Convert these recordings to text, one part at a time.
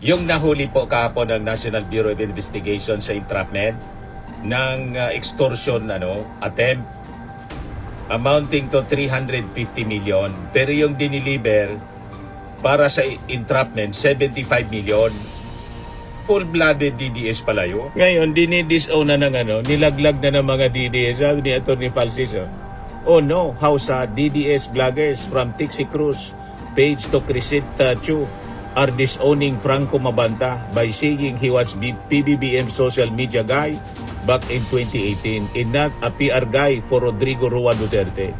Yung nahuli po kahapon ng National Bureau of Investigation sa entrapment ng extortion attempt amounting to 350 million. Pero yung diniliver para sa entrapment, 75 million. Full-blooded DDS pala yun. Ngayon, dinidisown na ng nilaglag na ng mga DDS. Sabi ni Atty. Falciso, oh no, how sa DDS vloggers from Tixi Cruz, Page to Crisita Chu are disowning Franco Mabanta by saying he was PBBM social media guy back in 2018 and not a PR guy for Rodrigo Roa Duterte.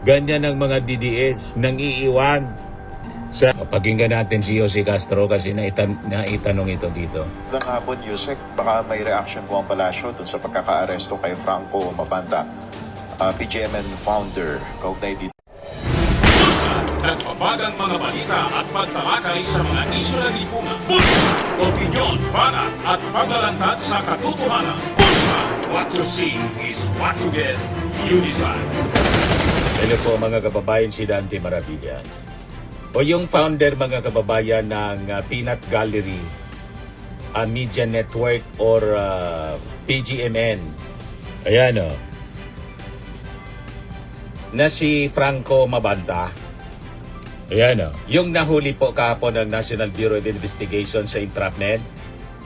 Ganyan ang mga DDS nang iiwan. Sa pakinggan natin si Jose Castro kasi naitanong ito dito. Magandang hapon, Yusek. Baka may reaction po ang palasyo dun sa pagkaka-aresto kay Franco Mabanta, PGMN founder. Kaugnay dito. Nagbabagang mga balita at pagtalakay sa mga isyu ng lipunan. Bulsa, opinyon, banat at paglalantad sa katotohanan. Bulsa, what you see is what you get. You decide. Hello po mga kababayan, si Dante Maravillas. O yung founder mga kababayan ng Peanut Gallery, Media Network or PGMN. Ayan o. Na si Franco Mabanta. Ayan o. Yung nahuli po kahapon ng National Bureau of Investigation sa entrapment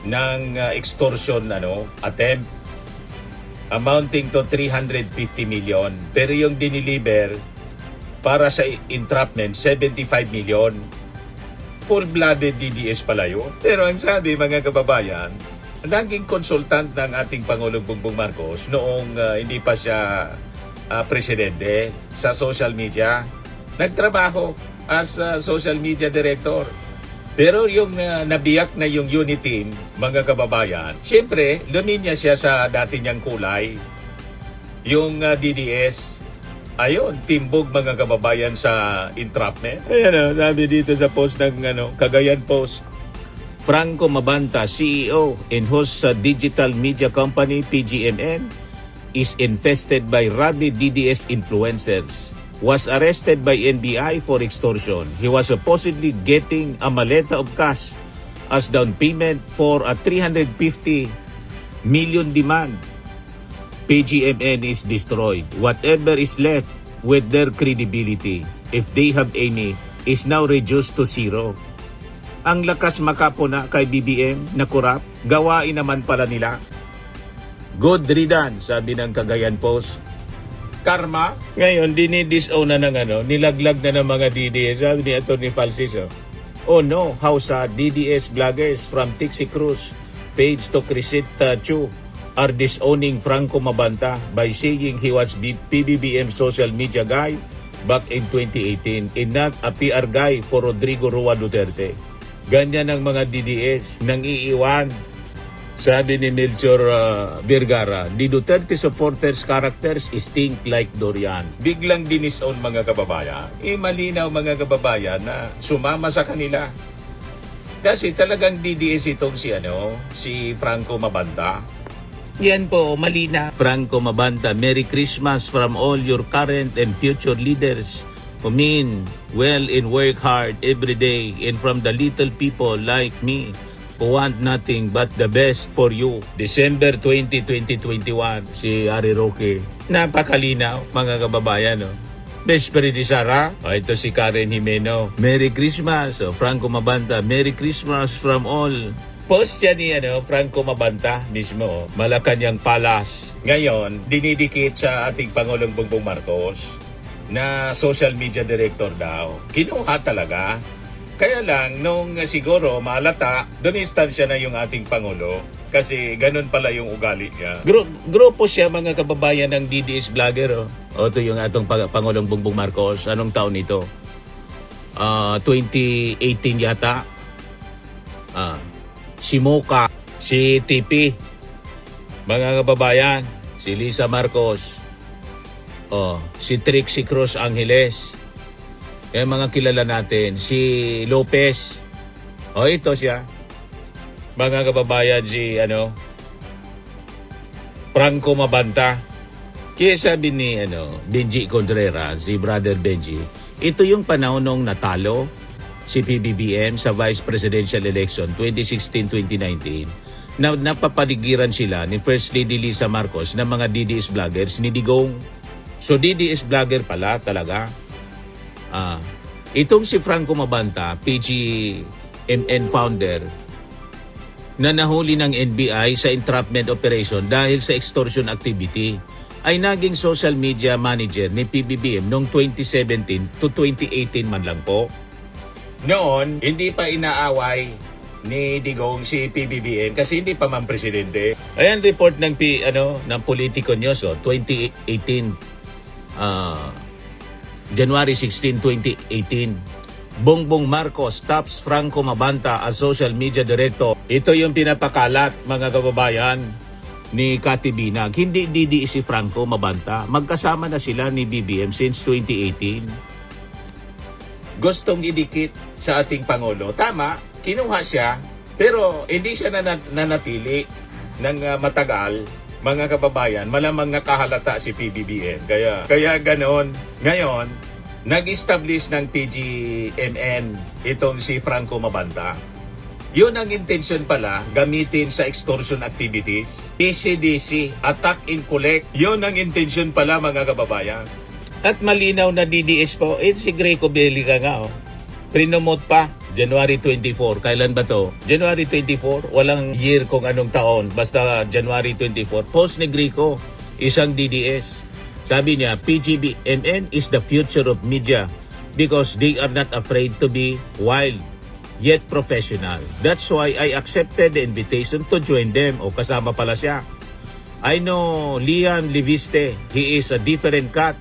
ng extortion attempt amounting to 350 million. Pero yung diniliver para sa entrapment, 75 million. Full-blooded DDS pala yun. Pero ang sabi mga kababayan, naging consultant ng ating Pangulong Bongbong Marcos noong hindi pa siya presidente sa social media. Nagtrabaho as social media director. Pero yung nabiyak na yung unit team, mga kababayan, siyempre, luminya siya sa dati niyang kulay. Yung DDS, ayun, timbog mga kababayan sa entrapment. Ayan sabi dito sa post ng Cagayan Post. Franco Mabanta, CEO in whose digital media company PGMN is infested by rabid DDS influencers. Was arrested by NBI for extortion. He was supposedly getting a maleta of cash as down payment for a 350 million demand. PGMN is destroyed. Whatever is left with their credibility, if they have any, is now reduced to zero. Ang lakas makapuna kay BBM na kurap, gawain naman pala nila. Good riddance, sabi ng Cagayan Post. Karma. Ngayon, dinidisown na ng nilaglag na ng mga DDS. Sabi ni Atty. Falciso, oh no, how sa DDS vloggers from Tixi Cruz, Page to Crisita Chu are disowning Franco Mabanta by saying he was PBBM social media guy back in 2018 and not a PR guy for Rodrigo Roa Duterte. Ganyan ang mga DDS nang iiwan. Sabi ni Melchor Vergara, the Duterte supporters characters stink like Dorian. Biglang dinisown mga kababayan. Malinaw mga kababayan na sumama sa kanila. Kasi talagang DDS itong si Franco Mabanta. Yan po, malina. Franco Mabanta, Merry Christmas from all your current and future leaders who mean well and work hard every day, and from the little people like me who want nothing but the best for you. December 20, 2021, si Ari Roque. Napakalinaw, mga kababayan. Best friend ni Sara. Ito si Karen Jimeno. Merry Christmas. Franco Mabanta, Merry Christmas from all. Post yan ni Franco Mabanta mismo, Malacanang Palace. Ngayon, dinidikit sa ating Pangulong Bongbong Marcos na social media director daw. Kinuha talaga. Kaya lang, nung siguro malata, dumistansya na yung ating Pangulo kasi ganun pala yung ugali niya. Grupo siya mga kababayan ng DDS vlogger. O ito yung atong Pangulong Bongbong Marcos. Anong taon ito? 2018 yata. Si Mocha, si TP, mga kababayan, si Lisa Marcos, si Trixie Cruz Angeles, yung mga kilala natin, si Lopez, ito siya, mga kababayan, si Franco Mabanta. Kaya sabi ni Benji Contreras, si Brother Benji, ito yung panahon nung natalo si PBBM sa vice presidential election 2016-2019 na napapaligiran sila ni First Lady Lisa Marcos ng mga DDS vloggers ni Digong. So DDS vlogger pala talaga. Itong si Franco Mabanta, PGMN founder, na nahuli ng NBI sa entrapment operation dahil sa extortion activity, ay naging social media manager ni PBBM noong 2017 to 2018 man lang po. Noon, hindi pa inaaway ni Digong si PBBM kasi hindi pa man presidente. Ayan report ng ng Politico News 2018 January 16, 2018. Bongbong Marcos stops Franco Mabanta as social media director. Ito yung pinapakalat, mga kababayan, ni Kati Binag. Hindi DDE si Franco Mabanta. Magkasama na sila ni BBM since 2018. Gustong idikit sa ating Pangulo. Tama, kinuha siya, pero hindi siya nanatili ng matagal, mga kababayan. Malamang nakahalata si PBBM. Kaya ganoon. Ngayon, nag-establish ng PGMN itong si Franco Mabanta. Yun ang intention pala, gamitin sa extortion activities. ECDC, attack and collect. Yun ang intention pala, mga kababayan. At malinaw na DDS po, si Greco Belica nga. Prinomote pa, January 24. Kailan ba to? January 24, walang year kung anong taon. Basta January 24. Post ni Greco, isang DDS. Sabi niya, PGMN is the future of media because they are not afraid to be wild, yet professional. That's why I accepted the invitation to join them. O kasama pala siya. I know Lian Liviste. He is a different cat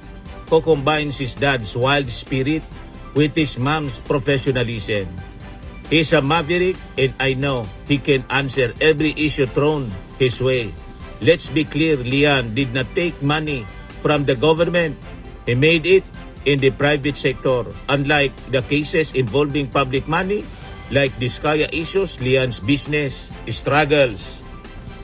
who combines his dad's wild spirit with his mom's professionalism. He's a maverick and I know he can answer every issue thrown his way. Let's be clear, Lian did not take money from the government. He made it in the private sector. Unlike the cases involving public money, like Diskaya issues, Lian's business struggles.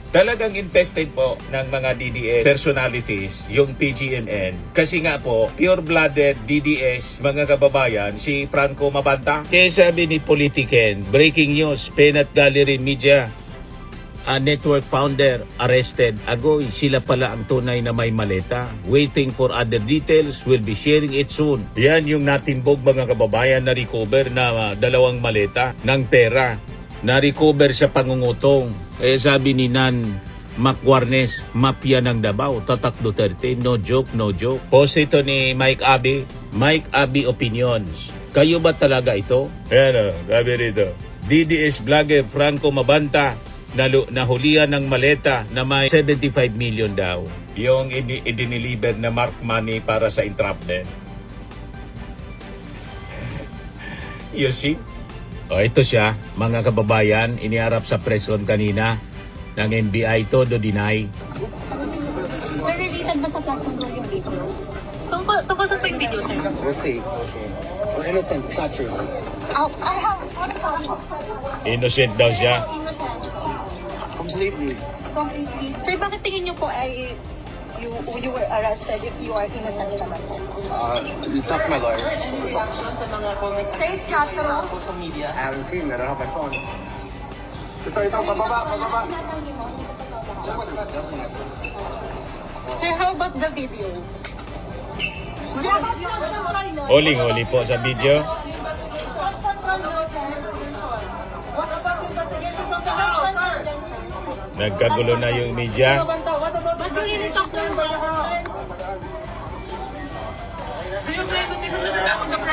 Talagang infested po ng mga DDS personalities yung PGMN. Kasi nga po, pure-blooded DDS, mga kababayan, si Franco Mabanta. Kaya sabi ni Politiken, breaking news, Peanut Gallery Media, a network founder, arrested. Agoy, sila pala ang tunay na may maleta. Waiting for other details, will be sharing it soon. Yan yung natimbog, mga kababayan, na recover na 2 maleta ng pera. Na-recover sa pangungutong. Sabi ni Nan Macwarnes, mafia ng Davao, Tatak Duterte, no joke, no joke. Post ito ni Mike Abi, Mike Abi Opinions. Kayo ba talaga ito? Ayan o, sabi rito. DDS vlogger Franco Mabanta, nahulihan ng maleta na may 75 million daw. Yung idiniliver na mark money para sa entrapment. You see? O ito siya, mga kababayan, iniharap sa press con kanina ng NBI, todo deny. Sir, related ba sa flood control yung video? Tungkol sa yung video, sir? We'll see. We're innocent. It's not true. I have one point. Innocent daw siya. Innocent. Completely. Completely. Sir, bakit tingin niyo po ay you were arrested if you are innocent naman po? Talk to my lawyer. Sir, it's not true. I haven't seen it. I don't have my phone. Ito, bababa. Tinatanggi mo, hindi ko totoo. Sir, how about the video? Huling-huli po sa video. Nagkagulo na yung media.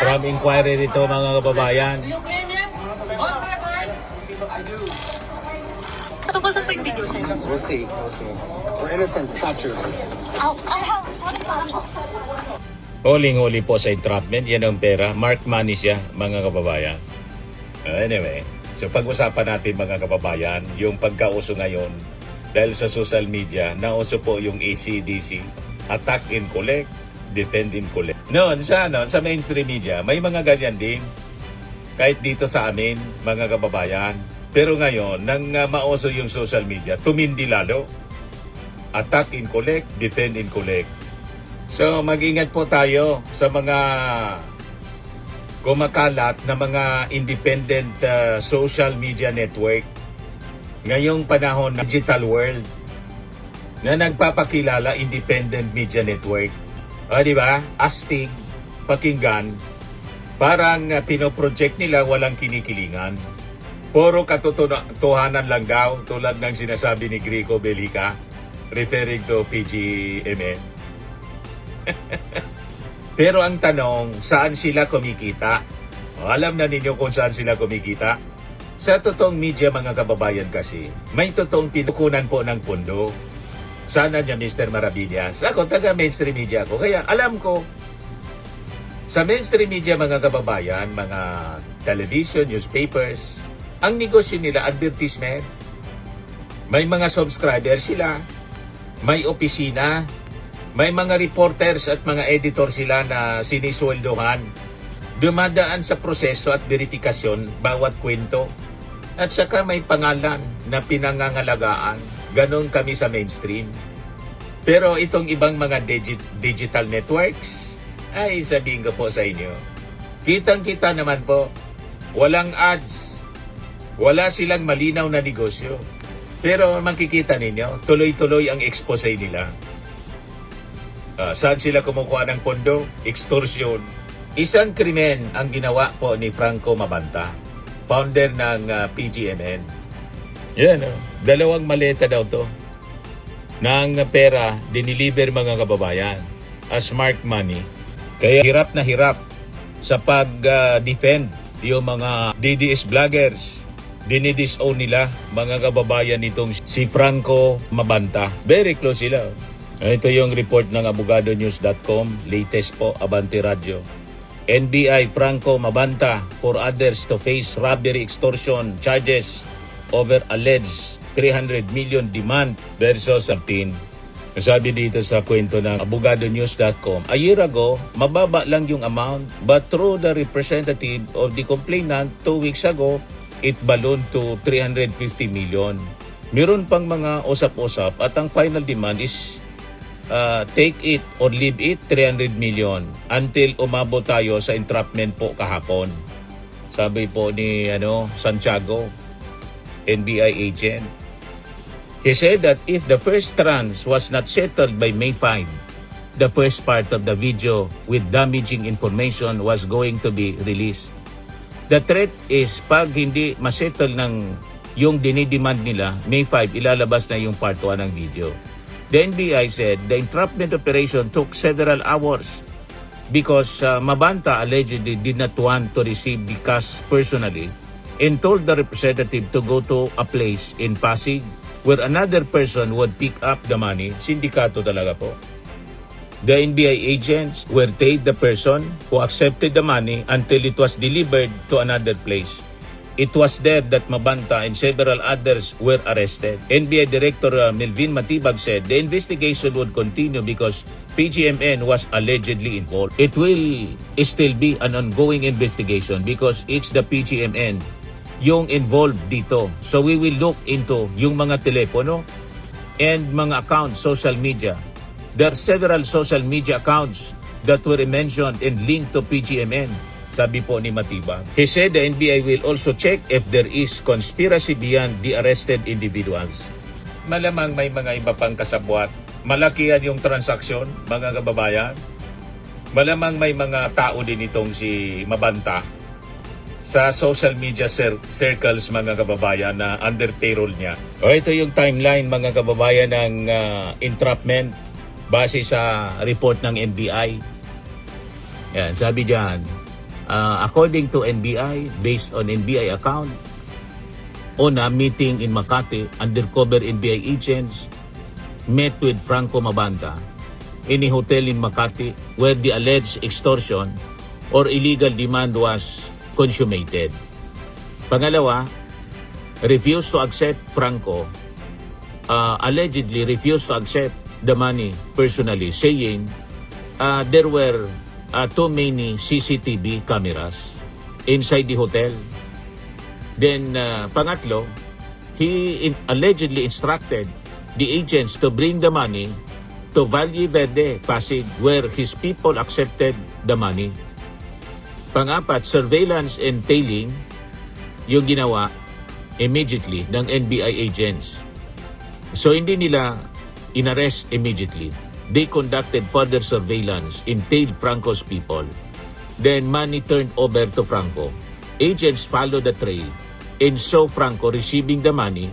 From inquiry rito, mga kababayan. Tungkol sa yung video, sir? We'll see. We're innocent. It's not true. I have one point. Huling-huli po sa entrapment. Yan ang pera. Mark money siya, mga kababayan. Anyway, so pag-usapan natin, mga kababayan, yung pagkauso ngayon dahil sa social media, nauso po yung ACDC, attack and collect, defend and collect. Noon, sa mainstream media, may mga ganyan din. Kahit dito sa amin, mga kababayan. Pero ngayon, nang mauso yung social media, tumindi lalo. Attack and collect, defend and collect. So, mag-ingat po tayo sa mga kumakalat na mga independent social media network ngayong panahon ng digital world na nagpapakilala independent media network. O, di ba? Astig, pakinggan, parang pinoproject nila walang kinikilingan. Puro katotohanan lang daw, tulad ng sinasabi ni Grico Belica, referring to PGMN. Pero ang tanong, saan sila kumikita? O, alam na ninyo kung saan sila kumikita? Sa totoong media, mga kababayan kasi, may totoong pinukunan po ng pondo. Sana niya, Mr. Maravillas. Ako, taga-mainstream media ako. Kaya alam ko, sa mainstream media, mga kababayan, mga television, newspapers, ang negosyo nila, advertisement. May mga subscribers sila, may opisina, may mga reporters at mga editor sila na sinisweldohan. Dumadaan sa proseso at verifikasyon bawat kwento. At saka may pangalan na pinangangalagaan. Ganon kami sa mainstream. Pero itong ibang mga digital networks, ay sabihin ko po sa inyo, kitang-kita naman po, walang ads, wala silang malinaw na negosyo. Pero makikita ninyo, tuloy-tuloy ang expose nila. Saan sila kumukuha ng pondo? Extortion. Isang krimen ang ginawa po ni Franco Mabanta, founder ng PGMN. Yan, dalawang maleta daw to ng pera diniliver mga kababayan as smart money. Kaya hirap na hirap sa pag-defend yung mga DDS vloggers. Dinidisown nila mga kababayan nitong si Franco Mabanta. Very close sila. Ito yung report ng abogadonews.com, latest po, Abante Radio. NBI Franco Mabanta for others to face robbery extortion charges over alleged 300 million demand versus 13. Sabi dito sa kwento ng abogadonews.com, a year ago, mababa lang yung amount, but through the representative of the complainant 2 weeks ago, it ballooned to 350 million. Meron pang mga usap-usap at ang final demand is take it or leave it 300 million until umabot tayo sa entrapment po kahapon. Sabi po ni Santiago, NBI agent. He said that if the first tranche was not settled by May 5, the first part of the video with damaging information was going to be released. The threat is pag hindi masettle ng yung dinidemand nila, May 5, ilalabas na yung part 1 ng video. The NBI said the entrapment operation took several hours because Mabanta allegedly did not want to receive the cash personally and told the representative to go to a place in Pasig where another person would pick up the money. Sindikato talaga po. The NBI agents were paid the person who accepted the money until it was delivered to another place. It was there that Mabanta and several others were arrested. NBI Director Melvin Matibag said the investigation would continue because PGMN was allegedly involved. It will still be an ongoing investigation because it's the PGMN yung involved dito. So we will look into yung mga telepono and mga accounts, social media. There are several social media accounts that were mentioned and linked to PGMN, sabi po ni Matibag. He said the NBI will also check if there is conspiracy beyond the arrested individuals. Malamang may mga iba pang kasabwat. Malakihan yung transaksyon, mga kababayan. Malamang may mga tao din itong si Mabanta sa social media circles, mga kababayan, na under payroll niya. Ito yung timeline, mga kababayan, ng entrapment base sa report ng NBI. Yan, sabi diyan, according to NBI, based on NBI account, on a meeting in Makati, undercover NBI agents met with Franco Mabanta in a hotel in Makati where the alleged extortion or illegal demand was consummated. Pangalawa, refused to accept Franco, allegedly refused to accept the money personally, saying there were too many CCTV cameras inside the hotel. Then, pangatlo, he allegedly instructed the agents to bring the money to Valle Verde, Pasig, where his people accepted the money. Pang-apat, surveillance and tailing yung ginawa immediately ng NBI agents. So hindi nila inarrest immediately. They conducted further surveillance, entailed Franco's people. Then money turned over to Franco. Agents followed the trail and saw Franco receiving the money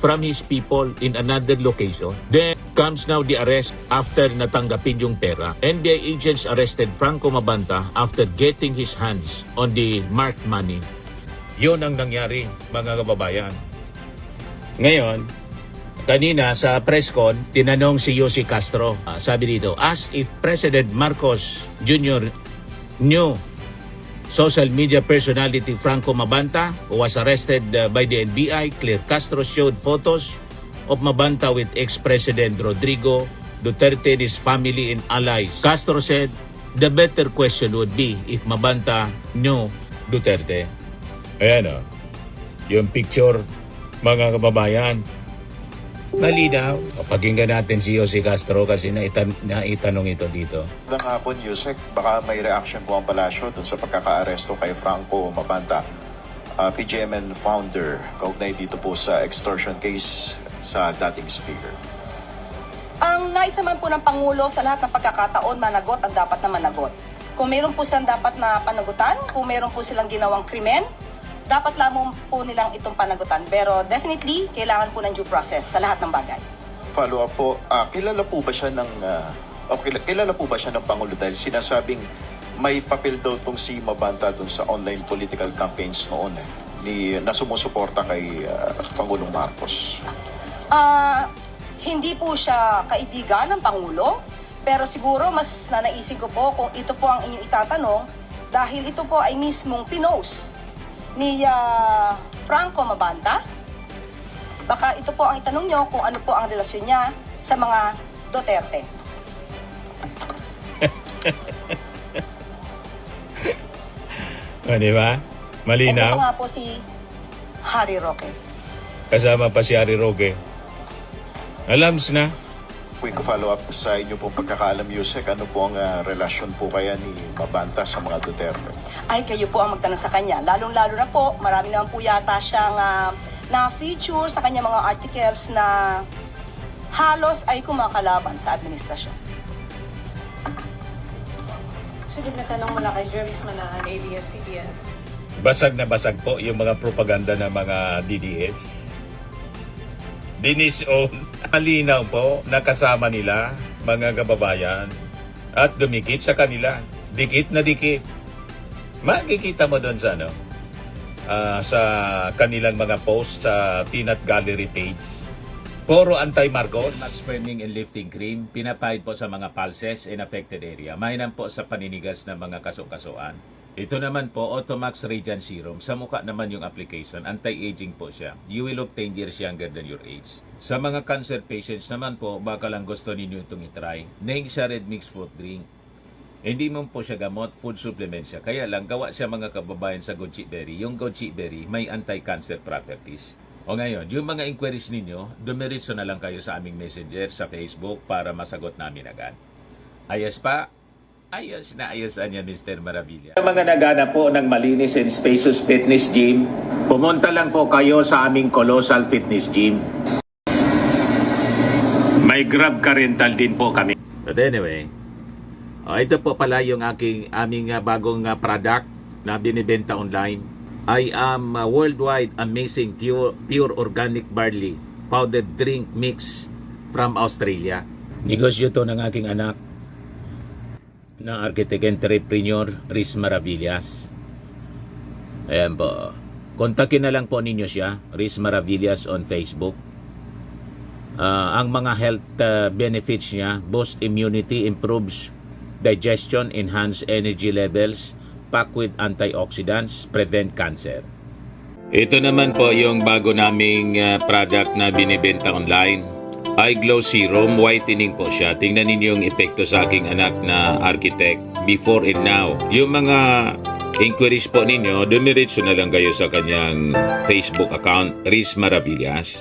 from his people in another location. Then comes now the arrest after natanggapin yung pera. NBI agents arrested Franco Mabanta after getting his hands on the marked money. Yun ang nangyari, mga kababayan. Ngayon, kanina sa press con, tinanong si Yossi Castro, sabi dito, as if President Marcos Jr. knew social media personality Franco Mabanta, who was arrested by the NBI, Claire Castro showed photos of Mabanta with ex-President Rodrigo Duterte and his family and allies. Castro said, the better question would be if Mabanta knew Duterte. Ayan o, yung picture, mga kababayan. Malinaw. Pakinggan natin si Yossi Castro kasi naitanong ito dito. Magandang hapon, Yusek. Baka may reaction po ang palasyo dun sa pagkakaaresto kay Franco Mabanta, PGMN founder, kaugnay dito po sa extortion case sa dating speaker. Ang nais naman po ng Pangulo sa lahat ng pagkakataon, managot ang dapat na managot. Kung meron po silang dapat na panagutan, kung meron po silang ginawang krimen, dapat lamang po nilang itong panagutan. Pero definitely, kailangan po ng due process sa lahat ng bagay. Follow up po, kilala po ba siya ng kilala po ba siya ng Pangulo dahil sinasabing may papel daw tong si Mabanta dun sa online political campaigns noon na sumusuporta kay Pangulong Marcos? Hindi po siya kaibigan ng Pangulo, pero siguro mas nanaisin ko po kung ito po ang inyong itatanong dahil ito po ay mismong pinost ni Franco Mabanta. Baka ito po ang itanong nyo kung ano po ang relasyon niya sa mga Duterte. Di ba? Malinaw. Ito nga po si Harry Roque. Kasama pa si Harry Roque. Alams na. Quick follow-up sa inyo pong pagkakaalam, Yusek, ano po ang relasyon po kaya ni Mabanta sa mga Duterte? Ay, kayo po ang magtanong sa kanya. Lalong-lalo na po, marami naman po yata siyang na-feature sa kanya mga articles na halos ay kumakalaban sa administrasyon. Sige, natanong mula kay Jervis Manahan, ABS-CBN. Basag na basag po yung mga propaganda ng mga DDS. Dinis own, malinaw po, nakasama nila, mga kababayan, at dumikit sa kanila. Dikit na dikit. Makikita mo doon sa sa kanilang mga post sa Peanut Gallery page. Puro anti-Marcos. Max Firming and Lifting Cream, pinapahid po sa mga pulses in affected area. Mainam po sa paninigas ng mga kaso-kasuan. Ito naman po, Automax Radiant Serum. Sa mukha naman yung application, anti-aging po siya. You will look 10 years younger than your age. Sa mga cancer patients naman po, baka lang gusto ninyo itong itry. Naing siya red mixed fruit drink. Hindi mo po siya gamot, food supplement siya. Kaya lang, gawa siya mga kababayan sa goji berry. Yung goji berry, may anti-cancer properties. O ngayon, yung mga inquiries ninyo, dumiritso na lang kayo sa aming messenger sa Facebook para masagot namin agad. Ayos pa? Ayos na ayos niya, Mr. Maravilla. Sa mga naghanap po ng malinis and spacious fitness gym, pumunta lang po kayo sa aming Colossal Fitness Gym. May Grab car rental din po kami. But anyway, ito po pala yung aming bagong product na binibenta online. I am worldwide amazing pure organic barley powdered drink mix from Australia. Negosyo to ng aking anak na architect entrepreneur Riz Maravillas. Ayan po. Kontakin na lang po ninyo siya, Riz Maravillas on Facebook. Ang mga health benefits niya, boost immunity, improves digestion, enhance energy levels, packed with antioxidants, prevent cancer. Ito naman po yung bago naming product na binibenta online. Eye Glow Serum, whitening po siya. Tingnan ninyo yung epekto sa aking anak na architect before and now. Yung mga inquiries po ninyo, dumiretso na lang kayo sa kanyang Facebook account, Riz Maravillas.